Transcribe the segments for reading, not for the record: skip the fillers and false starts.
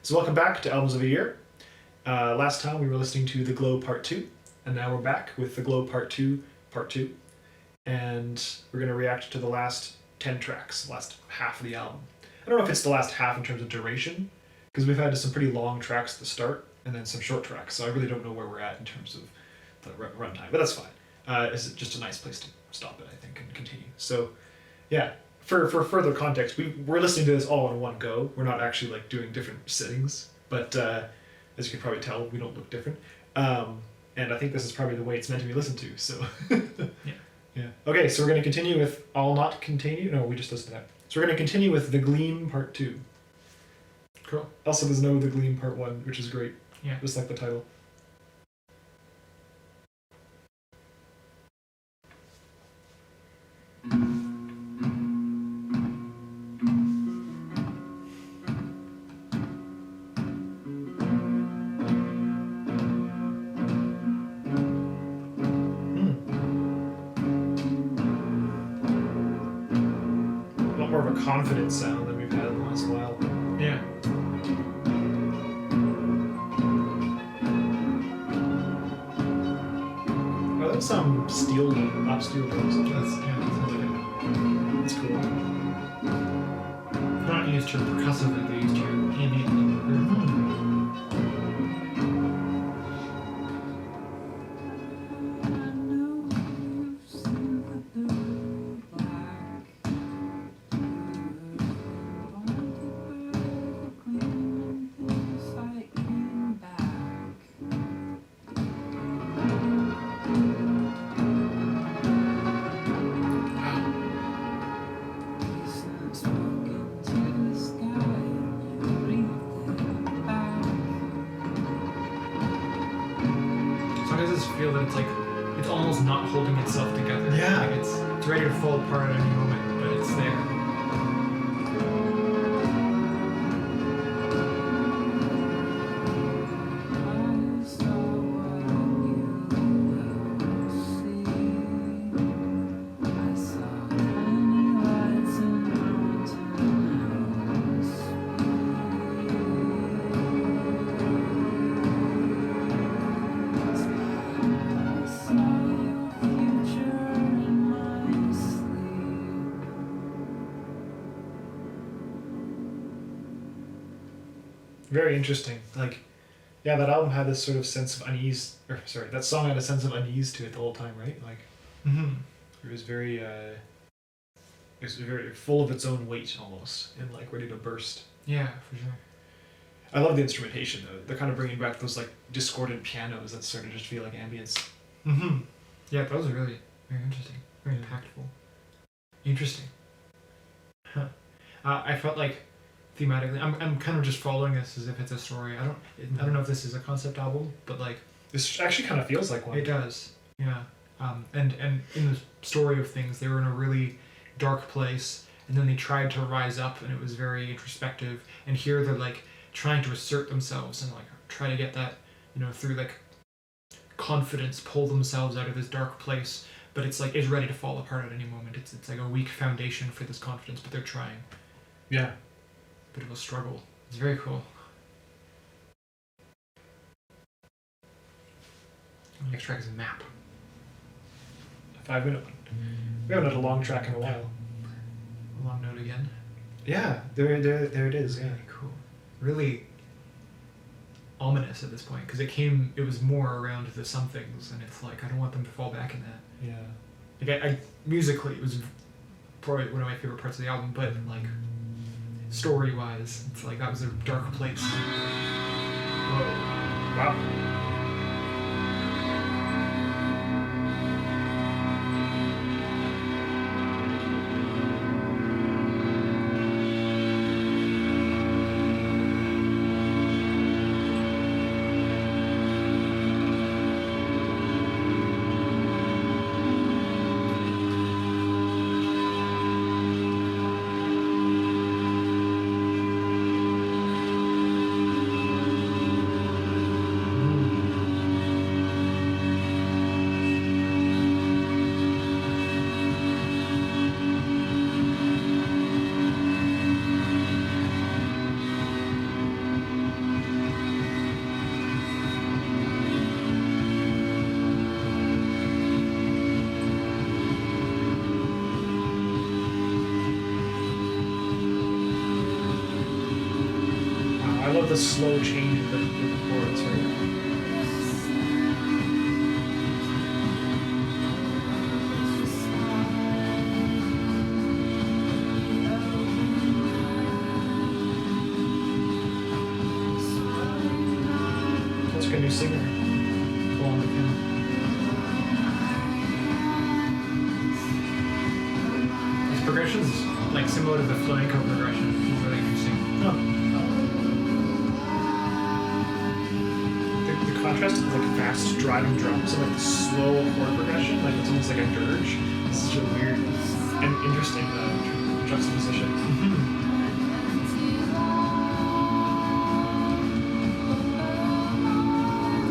So welcome back to Albums of the Year. Last time we were listening to The Glow Part 2, and now we're back with The Glow Part 2, Part 2. And we're going to react to the last 10 tracks, the last half of the album. I don't know if it's the last half in terms of duration, because we've had some pretty long tracks at the start, and then some short tracks, so I really don't know where we're at in terms of the runtime, but that's fine. It's just a nice place to stop it, I think, and continue. So, yeah. For further context, we're listening to this all in one go. We're not actually like doing different settings, but as you can probably tell, we don't look different. And I think this is probably the way it's meant to be listened to. So yeah. Okay, so we're going to continue with "I'll Not Contain You." No, we just listened to that. So we're going to continue with "The Gleam Part 2." Cool. Also, there's no "The Gleam Part 1," which is great. Yeah. Just like the title. More of a confident sound than we've had in the last while. Yeah. Oh, that's some steel drums. That sounds like it. That's cool. They're not used to percussively, they're used to ambiently. Sometimes I just feel that it's almost not holding itself together. Yeah. Like it's ready to fall apart at any moment, but it's there. Very interesting. Like, yeah, that album had this sort of sense of unease. Or sorry, that song had a sense of unease to it the whole time, right? Like, it was very full of its own weight almost, and like ready to burst. Yeah, for sure. I love the instrumentation though. They're kind of bringing back those like discordant pianos that sort of just feel like ambience. Yeah, that was really very interesting, very impactful. Interesting. Huh. I felt like thematically, I'm kind of just following this as if it's a story. I don't know if this is a concept album, but like This actually kind of feels like one. it does. Yeah. And in the story of things, they were in a really dark place, and then they tried to rise up, and it was very introspective. And here they're like trying to assert themselves and like try to get that, through like confidence, pull themselves out of this dark place. But it's like it's ready to fall apart at any moment. It's like a weak foundation for this confidence, but they're trying. Yeah. Bit of a struggle. It's very cool. Next track is Map. A 5-minute one. We haven't had a long track in a while. A long note again. Yeah, there it is. Yeah. Very cool. Really ominous at this point, because it was more around the some things, and it's like I don't want them to fall back in that. Yeah. Like I musically, it was probably one of my favorite parts of the album, but like story-wise, it's like that was a dark place. Whoa. Wow. love the slow change in the chords, right? Let's get a new singer. Go on with him. His progression's like similar to the flamenco progression, which is really interesting. Oh. The contrast of like fast driving drums and like the slow chord progression, like it's almost like a dirge. It's such a weird and interesting juxtaposition.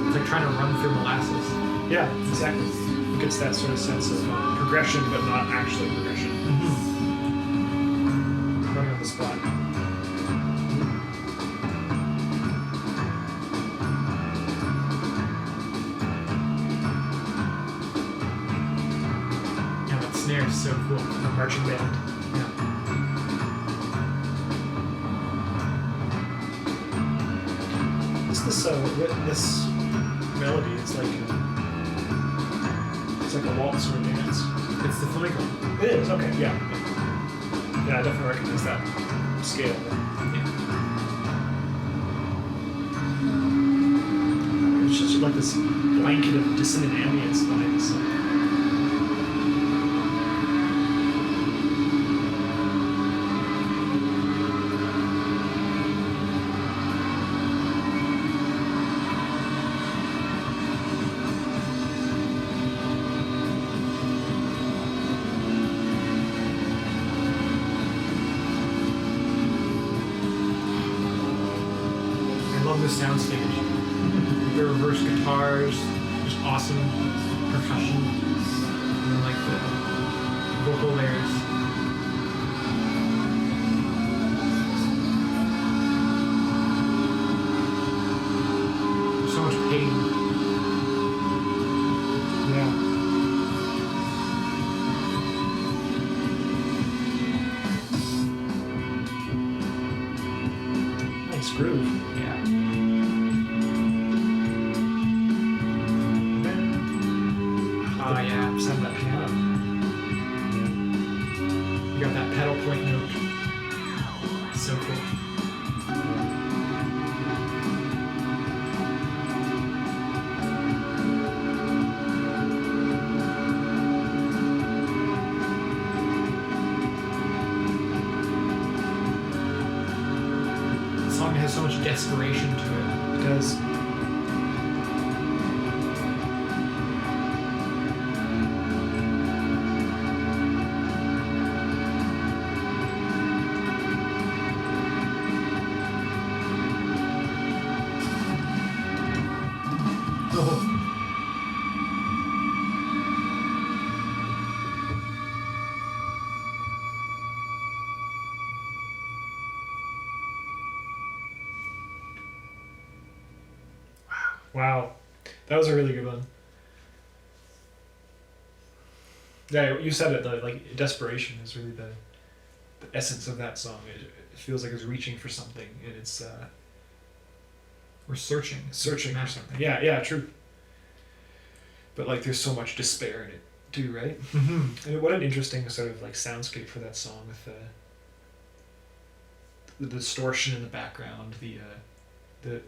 It's like trying to run through molasses. Yeah, exactly. It gets that sort of sense of progression, but not actually progression. Running on the spot. Yeah, that snare is so cool. The marching band. Yeah. This melody? It's like a waltz or a dance. It's the flamenco. It is, okay, yeah. Yeah, I definitely recognize that scale. Yeah. It's just like this blanket of dissonant ambience behind the song. I love the soundstage. The reverse guitars, just awesome percussion, and then like the vocal layers. There's so much pain. Yeah. Nice groove. Yeah. Oh yeah. Sound of that piano. You got that pedal point note. So cool. The song has so much desperation to it. It does. Oh. Wow. That was a really good one. Yeah, you said it, like desperation is really the essence of that song. It feels like it's reaching for something, and it's We're searching. searching for something. Yeah, yeah, true. But like, there's so much despair in it too, right? Mm-hmm. And what an interesting sort of like soundscape for that song with the distortion in the background, the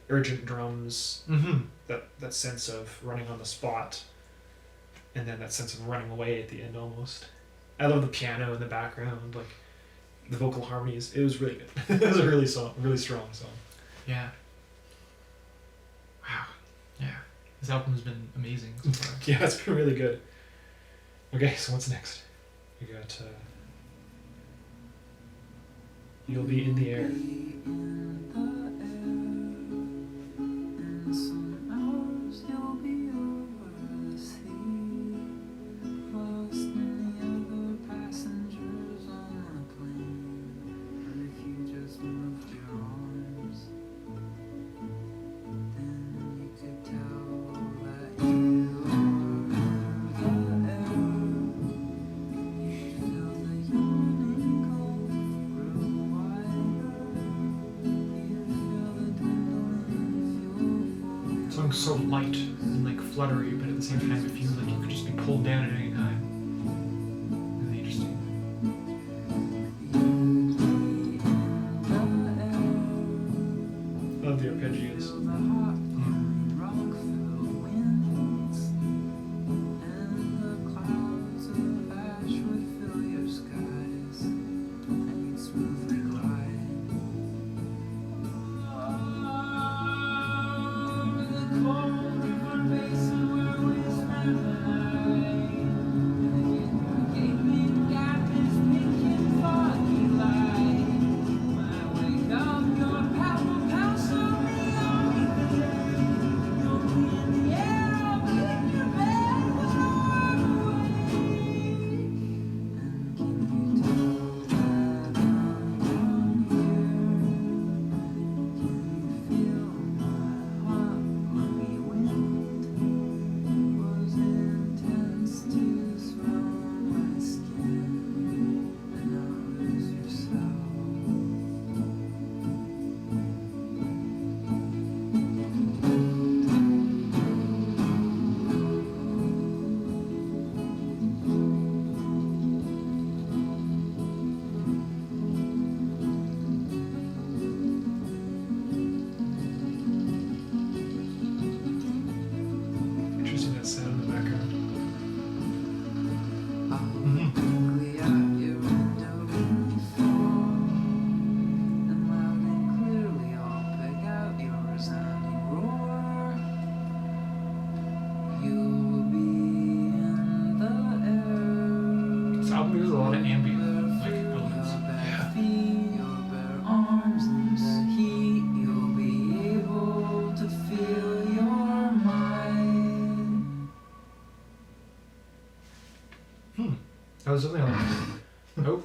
urgent drums, Mm-hmm. that sense of running on the spot, and then that sense of running away at the end almost. I love the piano in the background, like the vocal harmonies. It was really good. It was a really strong song. Yeah. Wow. Yeah. This album's been amazing so far. Yeah, it's been really good. Okay, so what's next? We got You'll Be in the Air. song's so light and like fluttery, but at the same time it feels like you could just be pulled down at any time. Really interesting. Love the arpeggios. There's a lot of ambient like elements. That was something I like. Oh,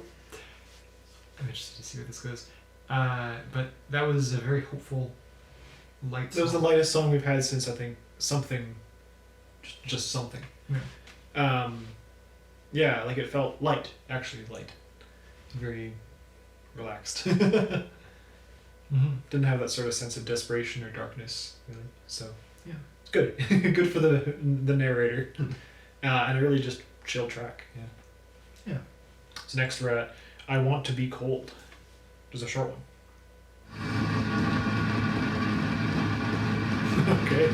I'm interested to see where this goes. But that was a very hopeful, light. That was the lightest song we've had since I think something, just something. Yeah. Yeah, like it felt light, actually light, very relaxed. Didn't have that sort of sense of desperation or darkness, really. So Yeah. it's good, good for the narrator, and a really just chill track. Yeah. Yeah. So next we're at "I Want to Be Cold," which is a short one. Okay.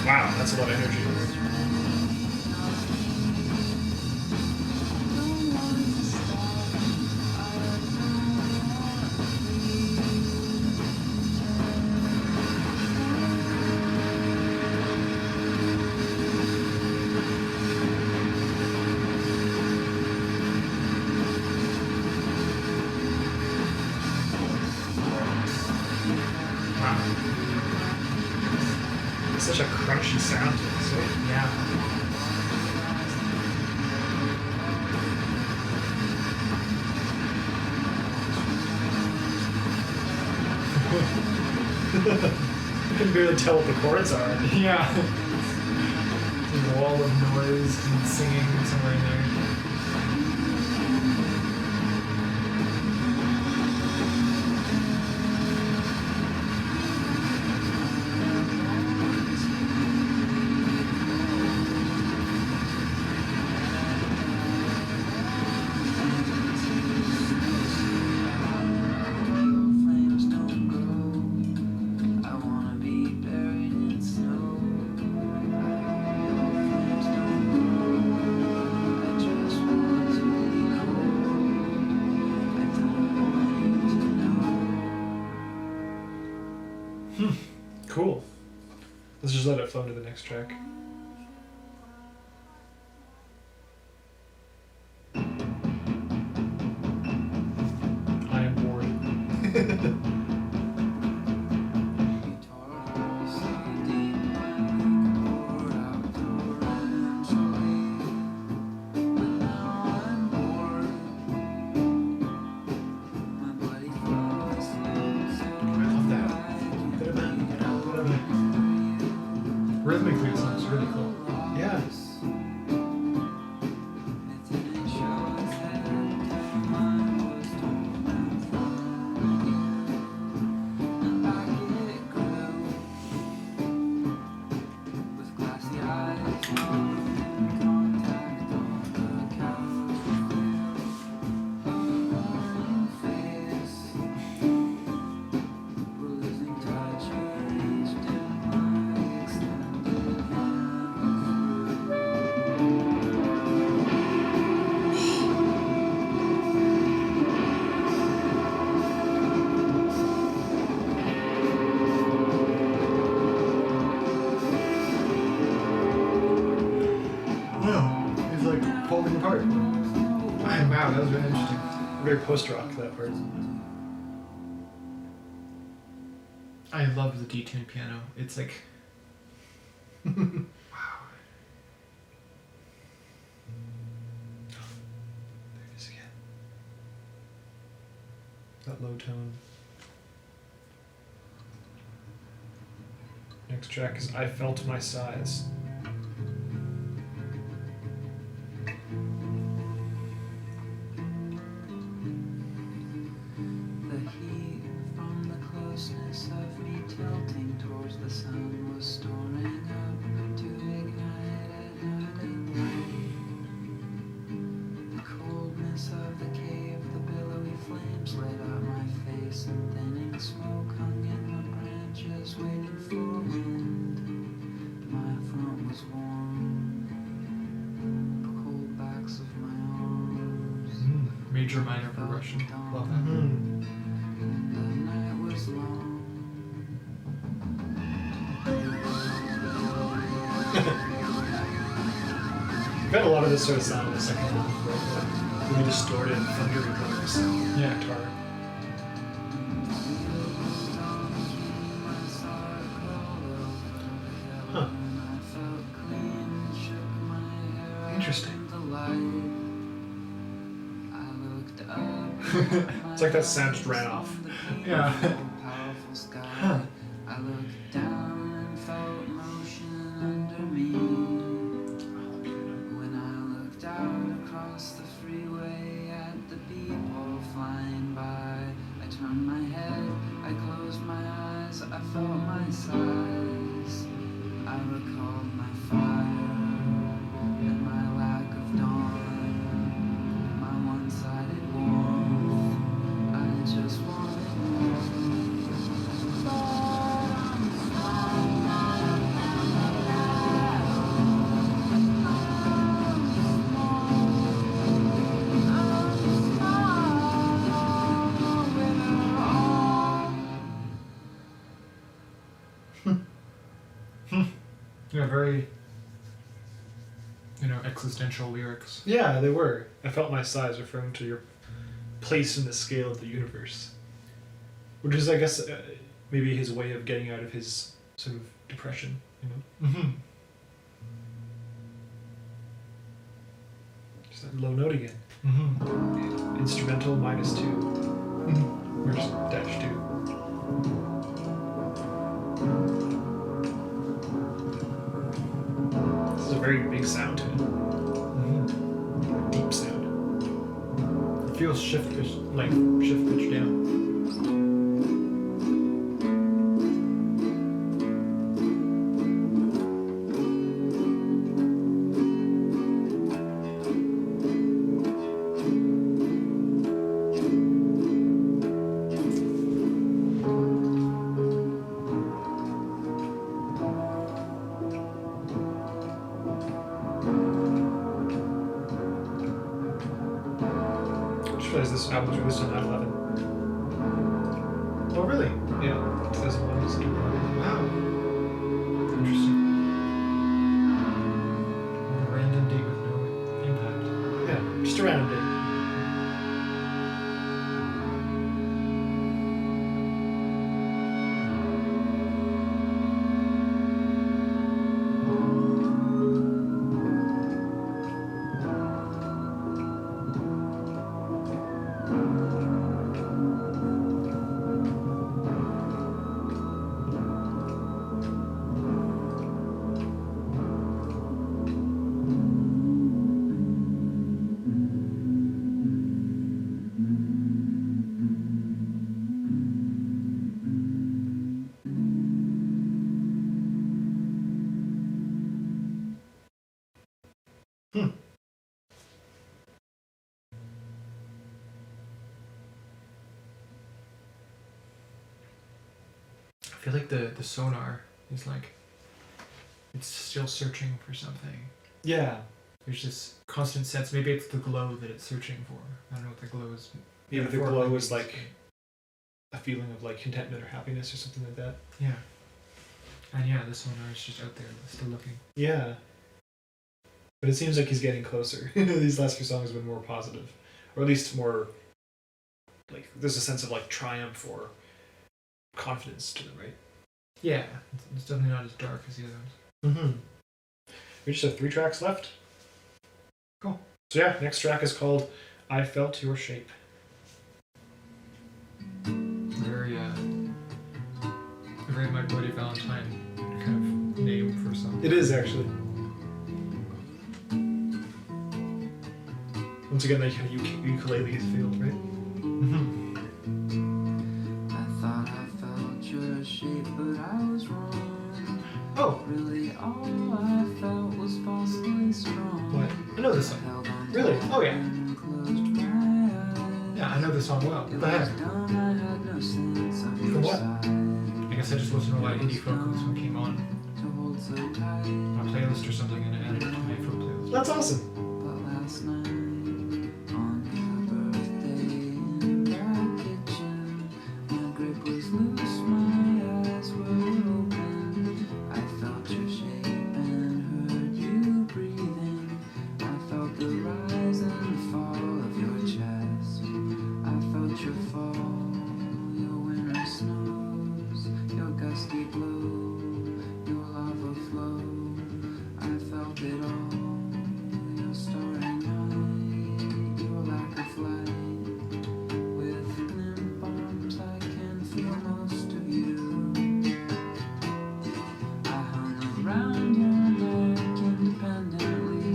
Wow, that's a lot of energy. Such a crunchy sound to it, so Yeah. you can barely tell what the chords are. Yeah. A wall of noise and singing somewhere in there. Cool. Let's just let it flow to the next track. I am bored. Rhythmically, it sounds really cool. Yeah. that was really interesting. Very post-rock, that part. I love the detuned piano. It's like, wow. There it is again. That low tone. Next track is I Felt My Size. The heat from the closeness of me tilting towards the sun was storing up to ignite another light. The coldness of the cave, the billowy flames lit up my face, and thinning smoke hung in the branches, waiting for wind. My front was warm, the cold backs of my arms. Major minor progression. Love that. The night was long. We've had a lot of this sort of sound in the second half, right? Like really distorted, thundery players. Yeah. Guitar. Huh. Interesting. It's like that sound just ran off. Yeah. Huh. I looked down and felt motion under me. When I looked out across the freeway at the people flying by, I turned my head, I closed my eyes, I felt my size. I recalled my fire and my lack of dawn, my one-sided warmth. I just wanted more. Yeah, very, existential lyrics. Yeah, they were. I Felt My Size, referring to your place in the scale of the universe. Which is, I guess, maybe his way of getting out of his sort of depression, Mm-hmm. Just that low note again. Mm-hmm. Instrumental -2. Or just -2. This is a very big sound to it. Mm-hmm. Deep sound. It feels shift pitch down. This album was released on 9/11. Oh, really? Yeah, 2001. So. Wow. Interesting. A random date with no impact. Yeah, just a random date. I feel like the sonar is like, it's still searching for something. Yeah. There's this constant sense. Maybe it's the glow that it's searching for. I don't know what the glow is. Maybe the metaphorically glow is means. like a feeling of like contentment or happiness or something like that. Yeah. And yeah, the sonar is just out there, still looking. Yeah. But it seems like he's getting closer. These last few songs have been more positive. or at least more like there's a sense of like triumph or confidence to them, right? Yeah, it's definitely not as dark as the other ones. Mm-hmm. We just have 3 tracks left. Cool. So yeah, next track is called "I Felt Your Shape." Very, very My Bloody Valentine kind of name for a song. It is actually. Once again, that kind of ukulele feel, right? Mm-hmm. I thought I felt your shape, but I was wrong. Oh, Really, all I felt was falsely strong. what? I know this song. Held on Really? Oh, yeah. and closed my eyes. Yeah, I know this song well. It Go ahead. was dumb, I had no sense of From your what? side. I guess I just listened to a lot of indie folk when this one came on To hold so tight. my playlist or something, and I added it to my folk playlist. That's awesome. But last night, on your birthday in the kitchen, my grip was loose, my eyes were open. I felt your shape and heard you breathing. I felt the rise and fall of your chest. I felt your fall, your winter snows, your gusty blow, your lava flow. I felt it all. Your starry night, your lack of light. With limp arms, I can feel most of you. I hung around your neck independently,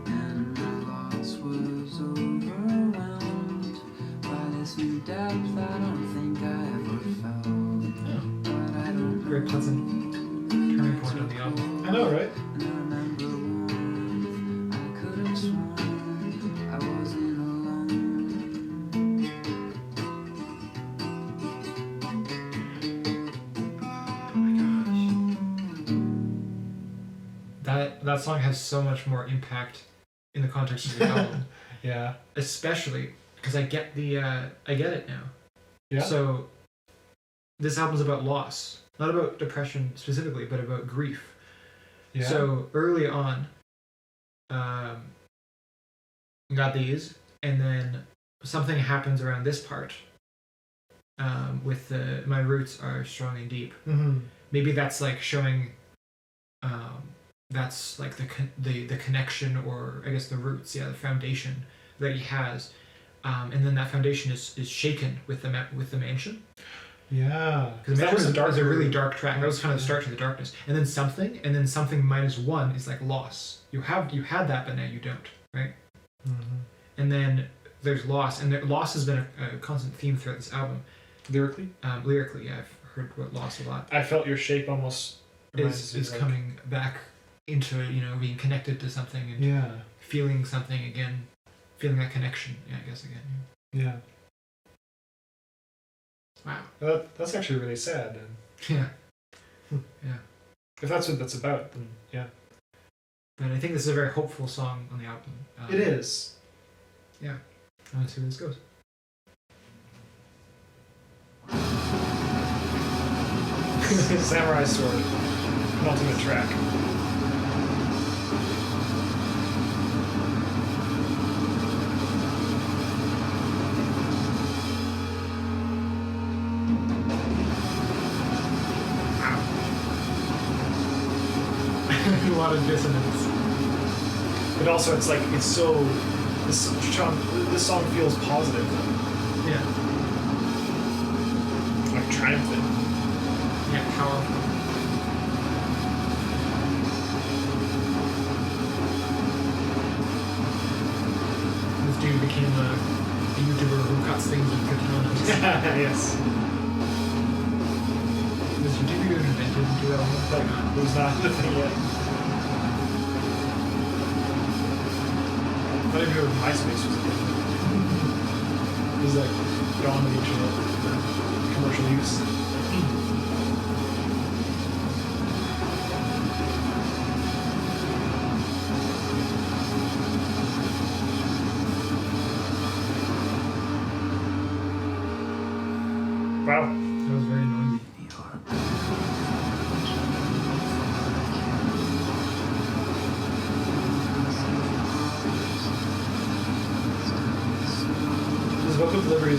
and my loss was overwhelmed by this new depth I don't think I ever felt. But I don't know. Very pleasant turning point on the album. I know, right? And I remember warmth. I could have sworn I wasn't alone. Oh my gosh. That song has so much more impact in the context of the album, Yeah. especially because I get it now. Yeah. So this album's about loss, not about depression specifically, but about grief. Yeah. So early on, got these, and then something happens around this part. With my roots are strong and deep. Mm-hmm. Maybe that's like showing. That's like the connection, or I guess the roots, the foundation that he has, and then that foundation is shaken with the mansion. Yeah. Because the mansion was a really dark. dark track. That was kind of the start to the darkness, and then something -1 is like loss. You had that, but now you don't, right? Mm-hmm. And then there's loss, and loss has been a constant theme throughout this album. Lyrically, Lyrically, yeah, I've heard about loss a lot. I felt your shape almost Is like, coming back into being connected to something and Yeah. feeling something again, feeling that connection. Yeah, I guess again. Yeah. Wow. That's actually really sad. And Yeah. if that's what that's about, then yeah. But I think this is a very hopeful song on the album. It is. Yeah. I want to see where this goes. Samurai Sword. Penultimate track. A lot of dissonance. But also, it's like it's so. This song feels positive, Yeah. like triumphant. Yeah, powerful. This dude became a YouTuber who cuts things with katanas. Yes. This YouTuber even invented 2000. Like, it was not the thing yet. Not even know MySpace was a thing. It was like dawn of the internet for commercial use. Wow. That was very noisy.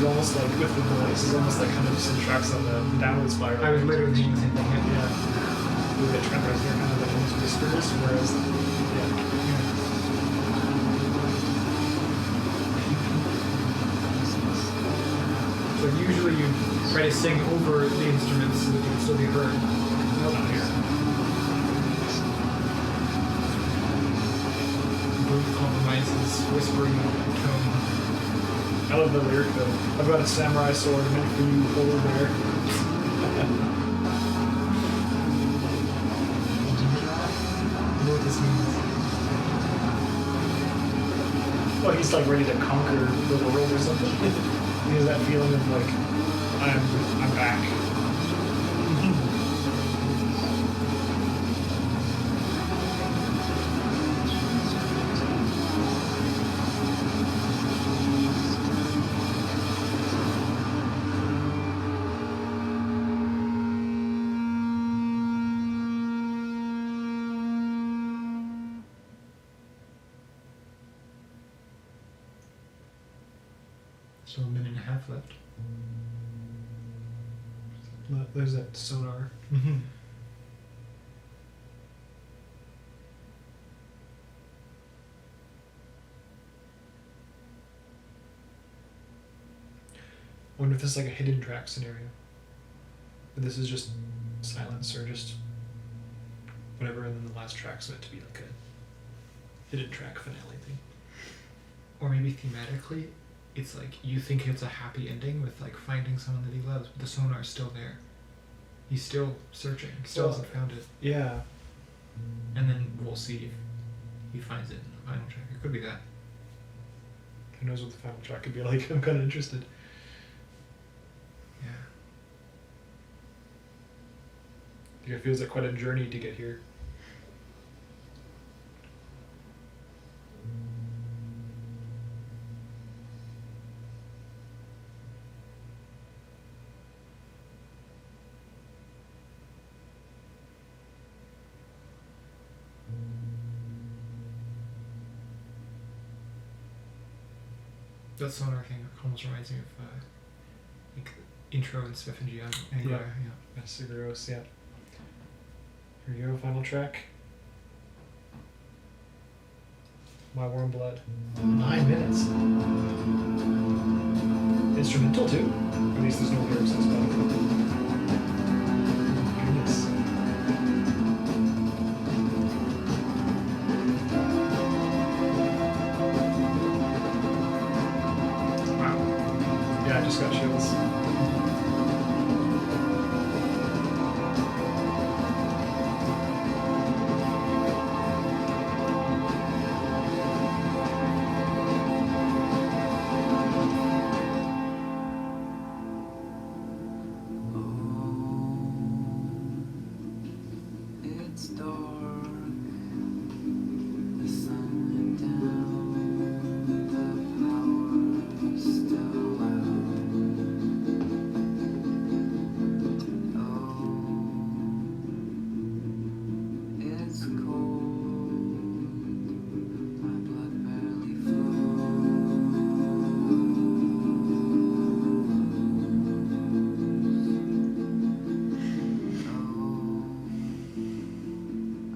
almost like with the noise is almost like kind of just in tracks on the downward spiral. I was literally thinking the same thing. Yeah. With the Trent Reznor kind of like almost whispers, whereas So usually you try to sing over the instruments so that you can still be heard. not here. Both compromises whispering tone. I love the lyric though. I've got a samurai sword meant for you, polar bear. You know what this means? Well, he's like ready to conquer the world or something. He has that feeling of like, I'm back. Still a minute and a half left. There's that sonar. Mm-hmm. I wonder if this is like a hidden track scenario. But this is just silence or just whatever, and then the last track's meant to be like a hidden track finale thing. Or maybe thematically, it's like you think it's a happy ending with like finding someone that he loves, but the sonar's still there. He's still searching. He still hasn't found it. Yeah. And then we'll see if he finds it in the final track. It could be that. Who knows what the final track could be like? I'm kind of interested. Yeah. I think it feels like quite a journey to get here. That sonar thing almost reminds me of like intro and Swift and Gian. Yeah. That's super gross, yeah. Here we go, final track. My Warm Blood. 9 minutes. Instrumental too. At least there's no lyrics on Spotify. Goodness. Wow. Yeah, I just got chills. It's dark. The sun went down. The power's still out. Oh, it's cold. My blood barely flows.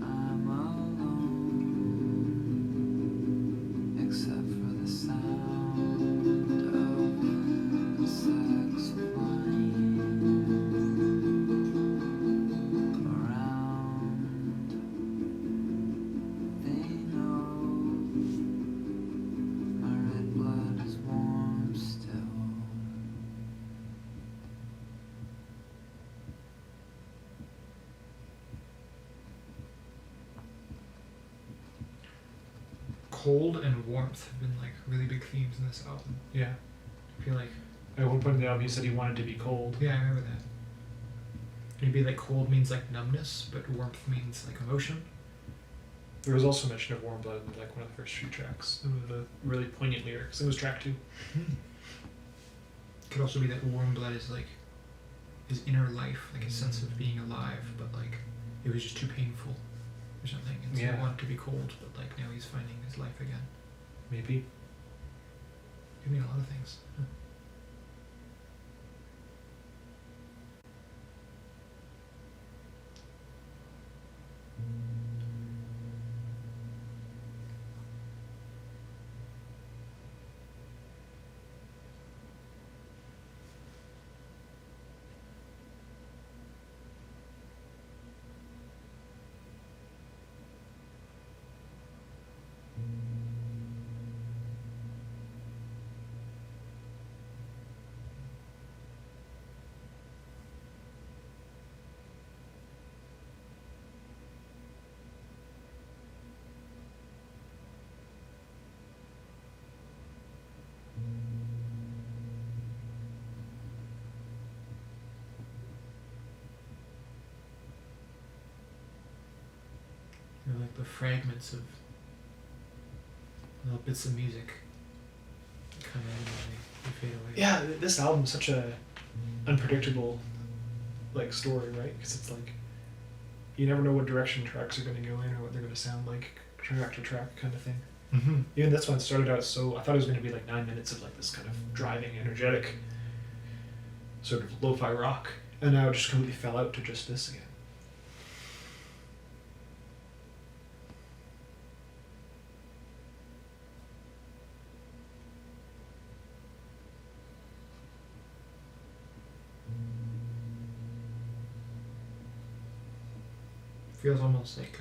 I'm alone, except for the sound of insects flying around. They know my red blood is warm still. Cold and warmth have been like really big themes in this album. Yeah. I feel like, At one point in the album, he said he wanted to be cold. yeah, I remember that. Maybe like cold means like numbness, but warmth means like emotion. There was also mention of Warm Blood in like one of the first few tracks. One of the really poignant lyrics. It was track 2. Could also be that warm blood is like his inner life, like his sense of being alive, but like it was just too painful or something. And so Yeah. he wanted to be cold, but like now he's finding his life again. Maybe. Could mean a lot of things. like the fragments of little bits of music come in and they fade away. Yeah, this album's such a unpredictable like story, right? Because it's like you never know what direction tracks are going to go in or what they're going to sound like track to track kind of thing. Mm-hmm. Even this one started out so I thought it was going to be like 9 minutes of like this kind of driving, energetic sort of lo-fi rock, and now it just completely fell out to just this again. Feels almost like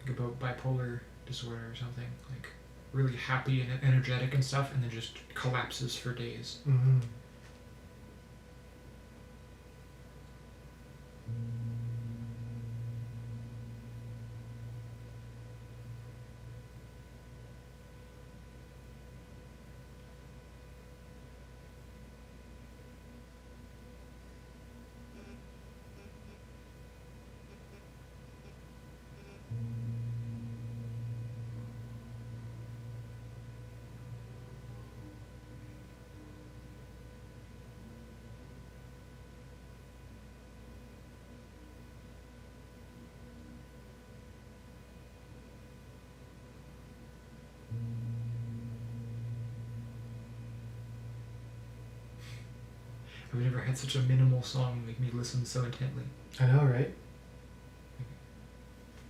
about bipolar disorder or something, like really happy and energetic and stuff, and then just collapses for days. Mm-hmm. I've never had such a minimal song make me listen so intently. I know, right?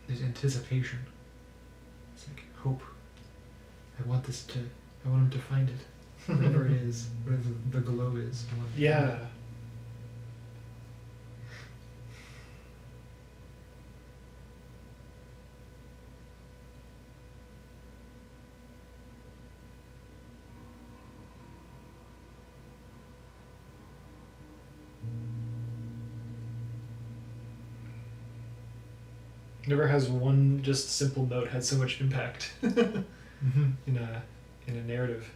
There's anticipation. It's like hope. I want him to find it. Whatever it is, whatever the glow is. I want him to find Yeah. it. Never has one just simple note had so much impact Mm-hmm. in a narrative.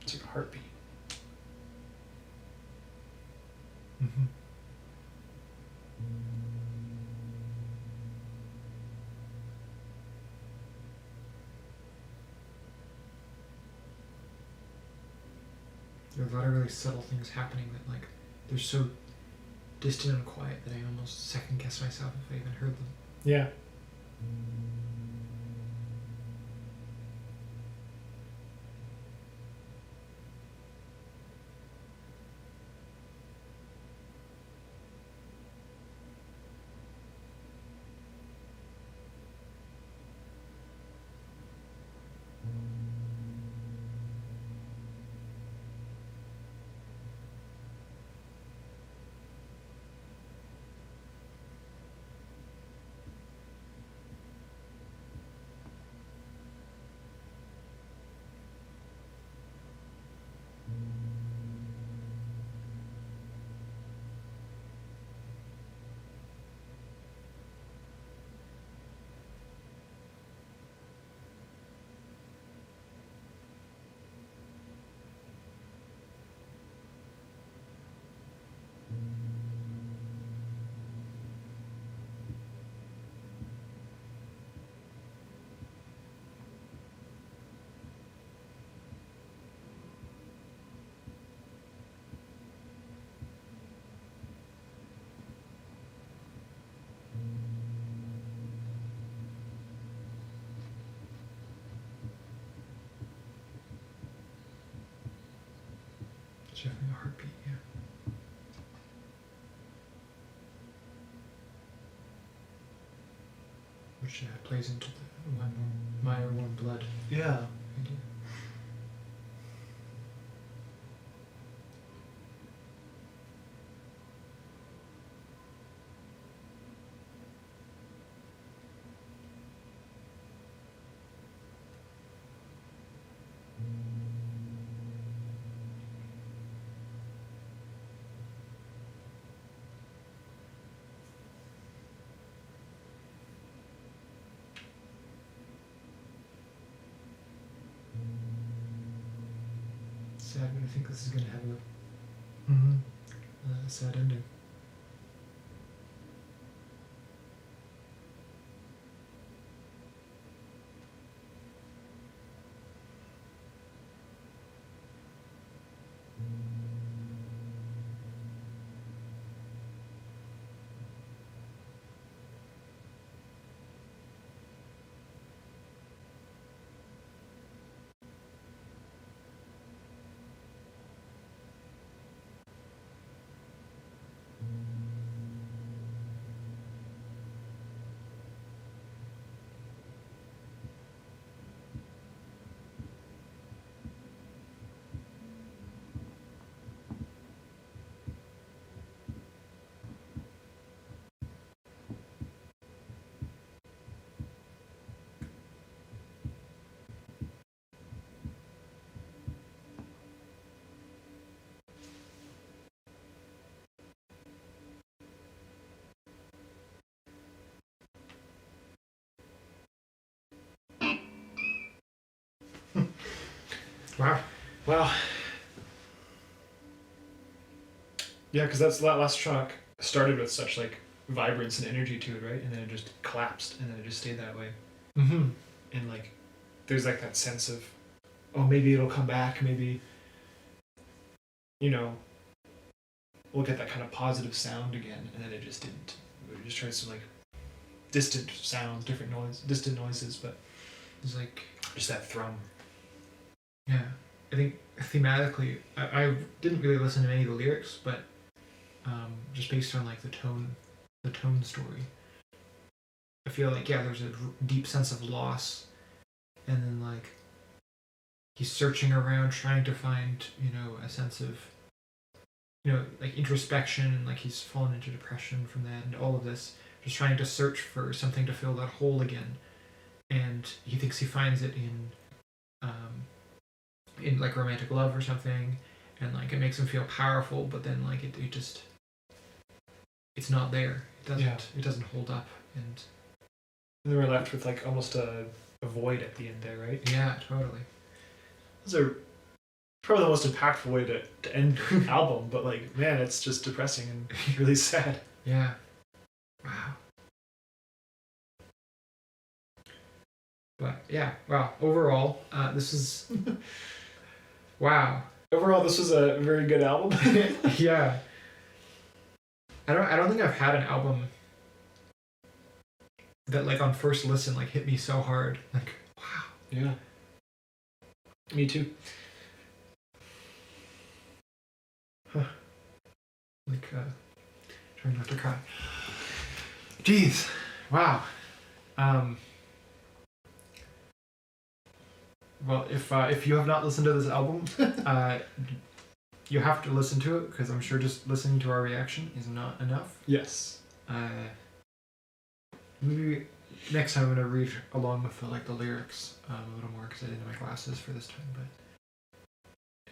It's like a heartbeat. Mm-hmm. There are a lot of really subtle things happening that, like, they're so distant and quiet that I almost second guess myself if I even heard them. Yeah. It's definitely a heartbeat, yeah. Which plays into the my warm blood Yeah. idea. sad, but I think this is gonna have a sad ending. Wow. Wow. Yeah, because that last track started with such like vibrance and energy to it, right? And then it just collapsed, and then it just stayed that way. Mm-hmm. And like, there's like that sense of, oh, maybe it'll come back. Maybe, we'll get that kind of positive sound again. And then it just didn't. It just tries to like distant sounds, distant noises, but It's like, just that thrum. yeah, I think thematically, I didn't really listen to any of the lyrics, but just based on like the tone story, I feel like there's a deep sense of loss, and then like he's searching around trying to find a sense of like introspection, and like he's fallen into depression from that, and all of this, just trying to search for something to fill that hole again, and he thinks he finds it in like romantic love or something, and like it makes him feel powerful, but then like it just it's not there. It doesn't hold up, and then we're left with like almost a void at the end there, right? yeah, totally. Those are probably the most impactful way to end an album, but like, man, it's just depressing and really sad. Yeah. Wow. But yeah, wow. Overall, this is wow. Overall, this was a very good album. Yeah. I don't think I've had an album that like on first listen like hit me so hard. Like, wow. Yeah. Me too. Like trying not to cry. Jeez. Wow. Well, if you have not listened to this album, you have to listen to it, because I'm sure just listening to our reaction is not enough. Yes. Maybe next time I'm gonna read along with the lyrics a little more, because I didn't have my glasses for this time. But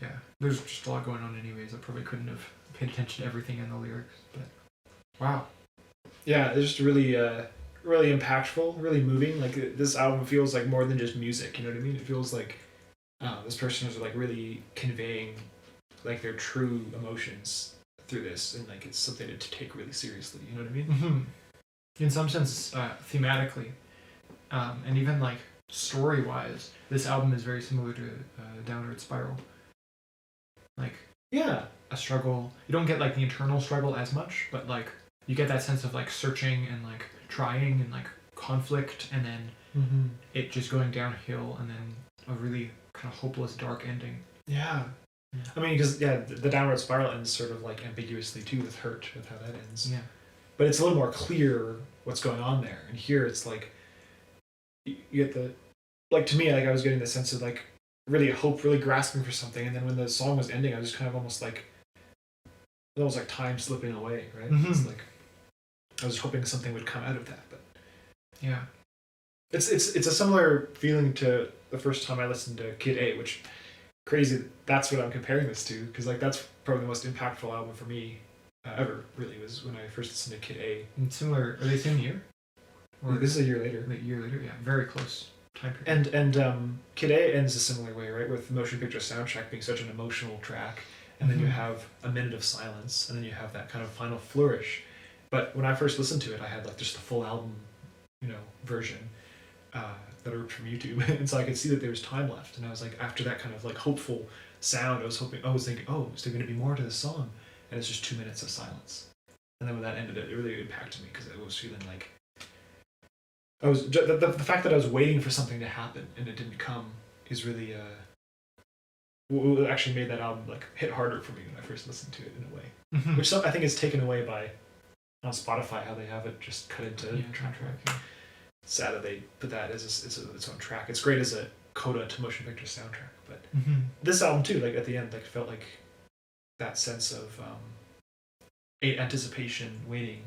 yeah, there's just a lot going on anyways. I probably couldn't have paid attention to everything in the lyrics. But wow. Yeah, it's just really, really impactful, really moving. Like, this album feels like more than just music. You know what I mean? It feels like this person is like really conveying like their true emotions through this, and like it's something to take really seriously. You know what I mean? Mm-hmm. In some sense, thematically, and even like story-wise, this album is very similar to Downward Spiral. Like, yeah, a struggle. You don't get like the internal struggle as much, but like you get that sense of like searching and like trying and like conflict, and then it just going downhill, and then a really kind of hopeless, dark ending. Yeah. I mean, because the Downward Spiral ends sort of like ambiguously too, with Hurt, with how that ends. Yeah. But it's a little more clear what's going on there. And here it's like you get the, like, to me, like I was getting the sense of like really hope, really grasping for something, and then when the song was ending, I was just kind of almost like time slipping away, right? Mm-hmm. It's like I was hoping something would come out of that, but yeah, it's a similar feeling to the first time I listened to Kid A, which crazy. That's what I'm comparing this to, because like that's probably the most impactful album for me ever. Really, was when I first listened to Kid A. and similar. Are they same year? Or this is a year later. A year later, yeah, very close time period. And Kid A ends a similar way, right? With the motion picture soundtrack being such an emotional track, and then you have a minute of silence, and then you have that kind of final flourish. But when I first listened to it, I had like just the full album, version that I ripped from YouTube, and so I could see that there was time left. And I was like, after that kind of like hopeful sound, I was thinking, oh, is there going to be more to the song? And it's just 2 minutes of silence. And then when that ended, it really impacted me because I was feeling like the fact that I was waiting for something to happen and it didn't come is really what actually made that album like hit harder for me when I first listened to it in a way, which I think is taken away by on Spotify how they have it just cut into track. Sad that they put that as its own track. It's great as a coda to motion picture soundtrack, but this album too, like at the end, like felt like that sense of anticipation, waiting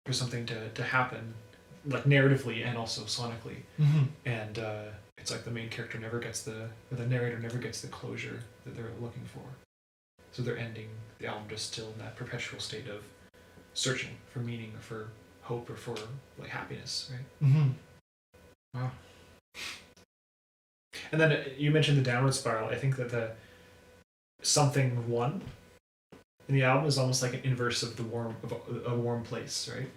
for something to happen, like narratively and also sonically. And it's like the main character never gets the narrator never gets the closure that they're looking for. So they're ending the album just still in that perpetual state of searching for meaning or for hope or for like happiness, right? Wow. And then you mentioned the downward spiral. I think that the something one in the album is almost like an inverse of a warm place, right?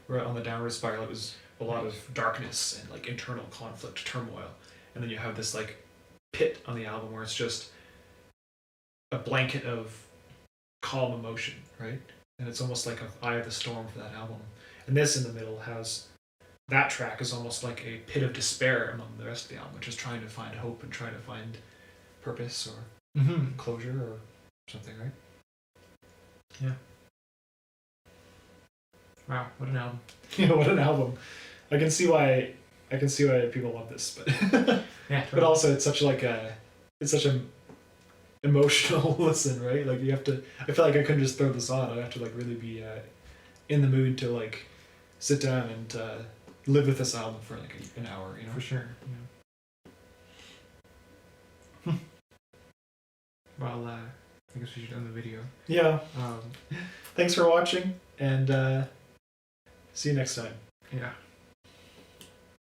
Where on the downward spiral it was a lot of darkness and like internal conflict, turmoil, and then you have this like pit on the album where it's just a blanket of calm emotion, right? And it's almost like an eye of the storm for that album. And this in the middle has that track is almost like a pit of despair among the rest of the album, which is trying to find hope and trying to find purpose or closure or something, right? Yeah. Wow, what an album. Yeah, what an album. I can see why people love this, but yeah, totally. But also it's such an emotional listen, right? Like you have to. I feel like I couldn't just throw this on. I'd have to like really be in the mood to like sit down and live with this album for like an hour, For sure. Yeah. Well, I guess we should end the video. Yeah. Thanks for watching, and see you next time. Yeah.